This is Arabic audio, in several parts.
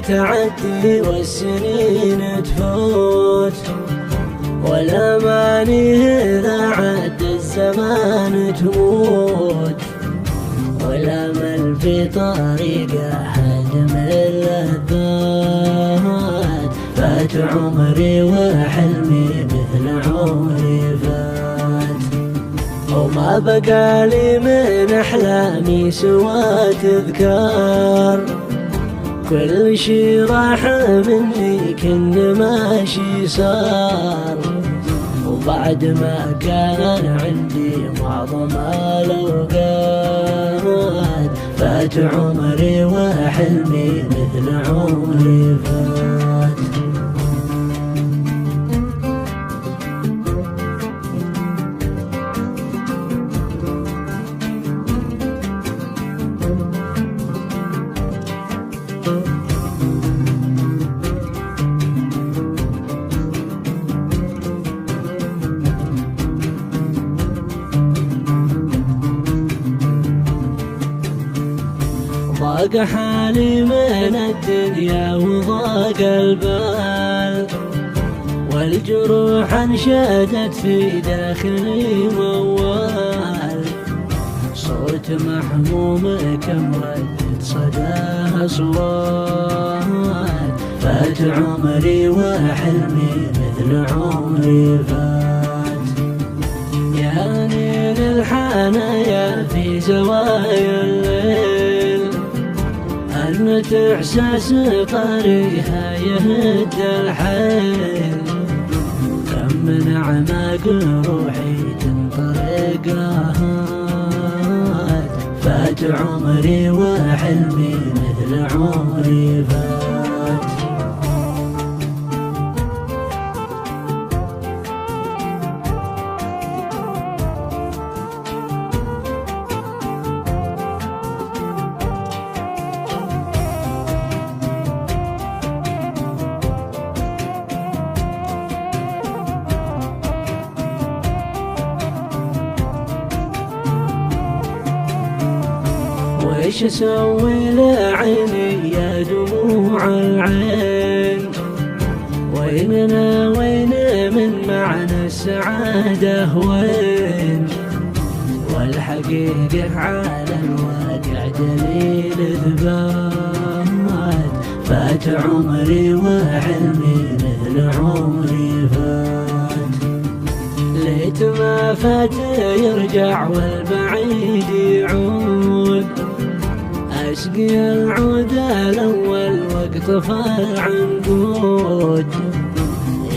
تعدي والسنين تفوت، والأماني إذا عد الزمان تموت، والأمل في طريقه هدم اللذات. فات عمري وحلمي مثل عمري فات، وما بقى لي من أحلامي سوى تذكار. كل شي راح مني كن ماشي صار، وبعد ما كان عندي معظم الأوقات. فات عمري وحلمي مثل عمري فات. ضاق حالي من الدنيا وضاق البال، والجروح انشدت في داخلي موال. صوت محموم كم ردت صداه أصوات. فات عمري وحلمي مثل عمري فات. يا نيل الحنايا في زوايا الليل، أنت إحساس طريها يهد الحيل. كم من أعماق روحي تنطرق لهات. فات عمري وحلمي مثل عمري فات. ويش اسوي لعيني يا دموع العين؟ ويننا وين من معنى السعادة وين؟ والحقيقة على الواقع دليل إثبات. فات عمري وحلمي مثل عمري فات. ليت ما فات يرجع والبعيد يعود، أسقي العود الأول واقطف العنقود.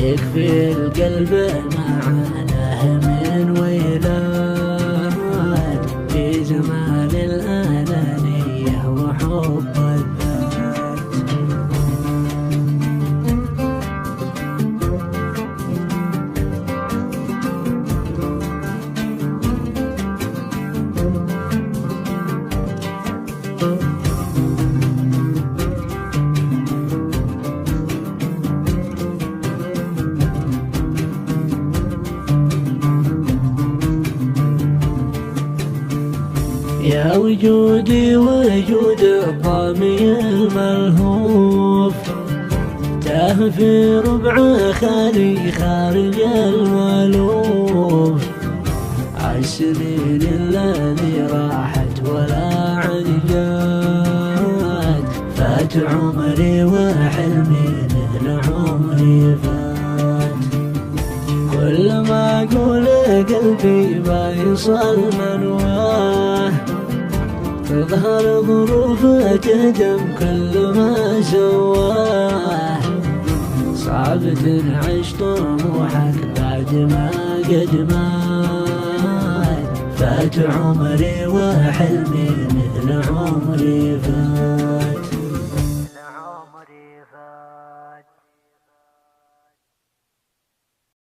يكفي القلب ما عاناه من ويلات، في زمان الأنانية وحب الذات. يا وجودي وجود الضامي الملهوف، تاه في ربع خالي خارج المألوف. عالسنين الذي راحت ولا عاد جات. فات عمري وحلمي مثل عمري فات. كل ما أقول قلبي بايصل منواه، تظهر ظروف تهدم كل ما سواه. صعب تنعش طموحك بعد ما قد مات. فات عمري وحلمي مثل عمري فات.